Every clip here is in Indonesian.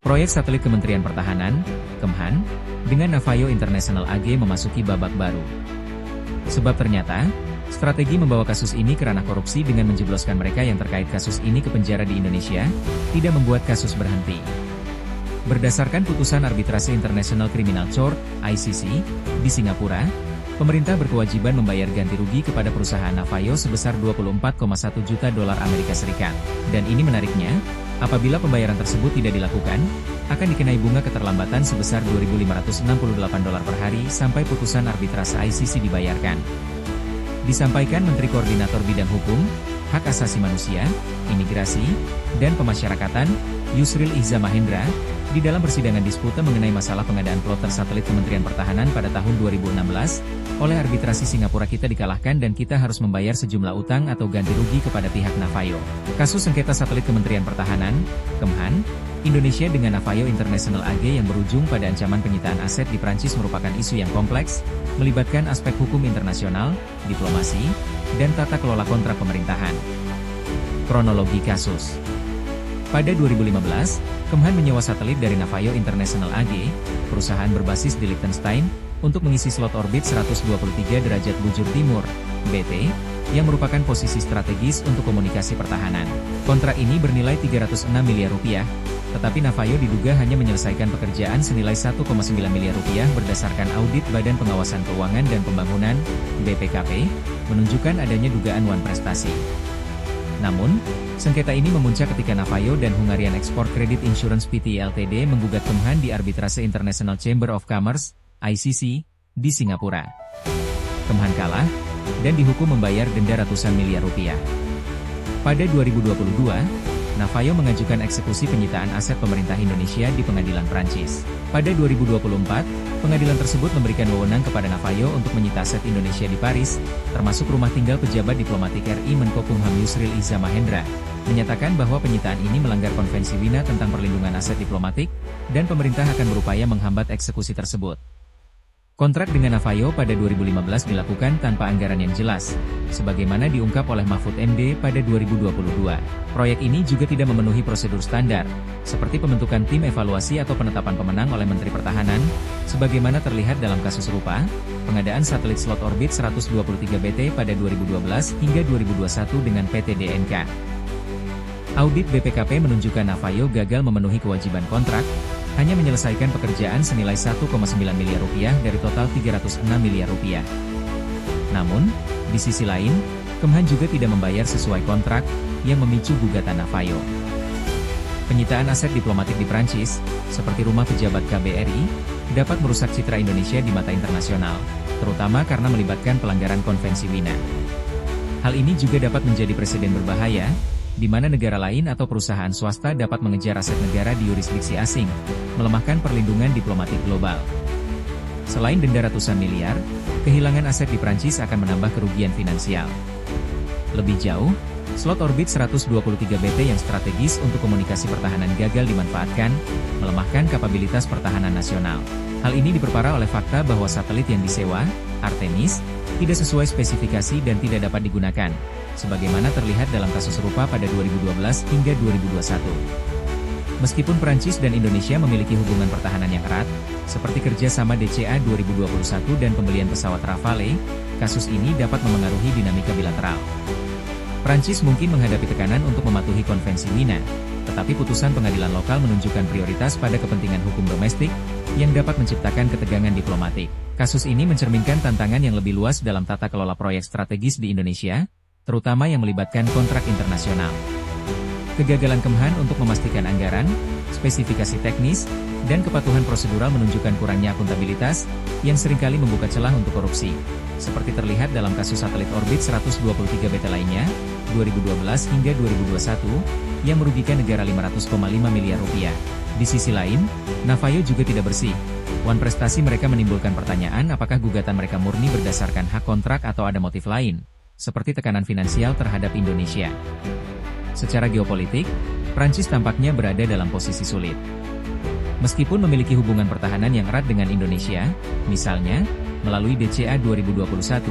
Proyek satelit Kementerian Pertahanan, Kemhan, dengan Navayo International AG memasuki babak baru. Sebab ternyata, strategi membawa kasus ini ke ranah korupsi dengan menjebloskan mereka yang terkait kasus ini ke penjara di Indonesia, tidak membuat kasus berhenti. Berdasarkan putusan Arbitrase International Criminal Court, ICC, di Singapura, pemerintah berkewajiban membayar ganti rugi kepada perusahaan Navayo sebesar 24,1 juta dolar Amerika Serikat. Dan ini menariknya, apabila pembayaran tersebut tidak dilakukan, akan dikenai bunga keterlambatan sebesar 2.568 dolar per hari sampai putusan arbitrase ICC dibayarkan. Disampaikan Menteri Koordinator Bidang Hukum, Hak Asasi Manusia, Imigrasi, dan Pemasyarakatan, Yusril Iza Mahendra, di dalam persidangan disputa mengenai masalah pengadaan plotter satelit Kementerian Pertahanan pada tahun 2016, oleh arbitrasi Singapura kita dikalahkan dan kita harus membayar sejumlah utang atau ganti rugi kepada pihak Navayo. Kasus sengketa satelit Kementerian Pertahanan, Kemhan, Indonesia dengan Navayo International AG yang berujung pada ancaman penyitaan aset di Prancis merupakan isu yang kompleks, melibatkan aspek hukum internasional, diplomasi, dan tata kelola kontrak pemerintahan. Kronologi kasus. Pada 2015, Kemhan menyewa satelit dari Navayo International AG, perusahaan berbasis di Liechtenstein, untuk mengisi slot orbit 123 derajat bujur timur, BT, yang merupakan posisi strategis untuk komunikasi pertahanan. Kontrak ini bernilai 306 miliar rupiah, tetapi Navayo diduga hanya menyelesaikan pekerjaan senilai 1,9 miliar rupiah berdasarkan audit Badan Pengawasan Keuangan dan Pembangunan, BPKP, menunjukkan adanya dugaan wan prestasi. Namun, sengketa ini memuncak ketika Navayo dan Hungarian Export Credit Insurance Pte Ltd menggugat Kemhan di Arbitrase International Chamber of Commerce, ICC, di Singapura. Kemhan kalah, dan dihukum membayar denda ratusan miliar rupiah. Pada 2022, Navayo mengajukan eksekusi penyitaan aset pemerintah Indonesia di pengadilan Prancis. Pada 2024, pengadilan tersebut memberikan wewenang kepada Navayo untuk menyita aset Indonesia di Paris, termasuk rumah tinggal pejabat diplomatik RI Menkokumham Yusril Iza Mahendra, menyatakan bahwa penyitaan ini melanggar Konvensi Wina tentang perlindungan aset diplomatik, dan pemerintah akan berupaya menghambat eksekusi tersebut. Kontrak dengan Navayo pada 2015 dilakukan tanpa anggaran yang jelas, sebagaimana diungkap oleh Mahfud MD pada 2022. Proyek ini juga tidak memenuhi prosedur standar, seperti pembentukan tim evaluasi atau penetapan pemenang oleh Menteri Pertahanan, sebagaimana terlihat dalam kasus serupa, pengadaan satelit slot orbit 123 BT pada 2012 hingga 2021 dengan PT DNK. Audit BPKP menunjukkan Navayo gagal memenuhi kewajiban kontrak, hanya menyelesaikan pekerjaan senilai 1,9 miliar rupiah dari total 306 miliar rupiah. Namun, di sisi lain, Kemhan juga tidak membayar sesuai kontrak, yang memicu gugatan Navayo. Penyitaan aset diplomatik di Prancis, seperti rumah pejabat KBRI, dapat merusak citra Indonesia di mata internasional, terutama karena melibatkan pelanggaran Konvensi Wina. Hal ini juga dapat menjadi presiden berbahaya, di mana negara lain atau perusahaan swasta dapat mengejar aset negara di yurisdiksi asing, melemahkan perlindungan diplomatik global. Selain denda ratusan miliar, kehilangan aset di Prancis akan menambah kerugian finansial. Lebih jauh, slot orbit 123 BT yang strategis untuk komunikasi pertahanan gagal dimanfaatkan, melemahkan kapabilitas pertahanan nasional. Hal ini diperparah oleh fakta bahwa satelit yang disewa, Artemis, tidak sesuai spesifikasi dan tidak dapat digunakan, sebagaimana terlihat dalam kasus serupa pada 2012 hingga 2021. Meskipun Prancis dan Indonesia memiliki hubungan pertahanan yang erat, seperti kerjasama DCA 2021 dan pembelian pesawat Rafale, kasus ini dapat memengaruhi dinamika bilateral. Prancis mungkin menghadapi tekanan untuk mematuhi Konvensi Wina, tetapi putusan pengadilan lokal menunjukkan prioritas pada kepentingan hukum domestik, yang dapat menciptakan ketegangan diplomatik. Kasus ini mencerminkan tantangan yang lebih luas dalam tata kelola proyek strategis di Indonesia, terutama yang melibatkan kontrak internasional. Kegagalan Kemhan untuk memastikan anggaran, spesifikasi teknis, dan kepatuhan prosedural menunjukkan kurangnya akuntabilitas, yang seringkali membuka celah untuk korupsi. Seperti terlihat dalam kasus satelit orbit 123 BT lainnya, 2012 hingga 2021, yang merugikan negara 500,5 miliar rupiah. Di sisi lain, Navayo juga tidak bersih. Wan prestasi mereka menimbulkan pertanyaan apakah gugatan mereka murni berdasarkan hak kontrak atau ada motif lain, seperti tekanan finansial terhadap Indonesia. Secara geopolitik, Prancis tampaknya berada dalam posisi sulit. Meskipun memiliki hubungan pertahanan yang erat dengan Indonesia, misalnya, Melalui DCA 2021,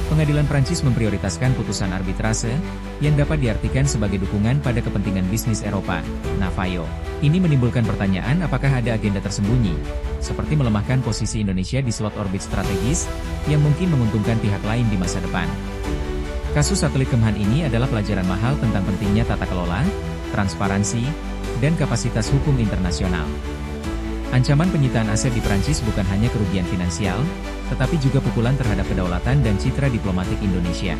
pengadilan Prancis memprioritaskan putusan arbitrase, yang dapat diartikan sebagai dukungan pada kepentingan bisnis Eropa, Navajo. Ini menimbulkan pertanyaan apakah ada agenda tersembunyi, seperti melemahkan posisi Indonesia di slot orbit strategis, yang mungkin menguntungkan pihak lain di masa depan. Kasus satelit Kemhan ini adalah pelajaran mahal tentang pentingnya tata kelola, transparansi, dan kapasitas hukum internasional. Ancaman penyitaan aset di Prancis bukan hanya kerugian finansial, tetapi juga pukulan terhadap kedaulatan dan citra diplomatik Indonesia.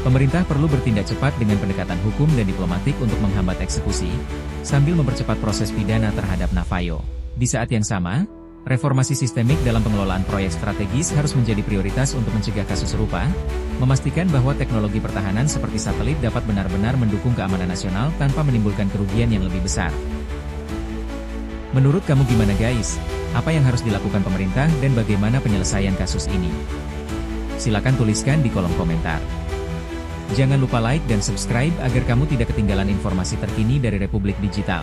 Pemerintah perlu bertindak cepat dengan pendekatan hukum dan diplomatik untuk menghambat eksekusi, sambil mempercepat proses pidana terhadap Navajo. Di saat yang sama, reformasi sistemik dalam pengelolaan proyek strategis harus menjadi prioritas untuk mencegah kasus serupa, memastikan bahwa teknologi pertahanan seperti satelit dapat benar-benar mendukung keamanan nasional tanpa menimbulkan kerugian yang lebih besar. Menurut kamu gimana guys? Apa yang harus dilakukan pemerintah dan bagaimana penyelesaian kasus ini? Silakan tuliskan di kolom komentar. Jangan lupa like dan subscribe agar kamu tidak ketinggalan informasi terkini dari Republik Digital.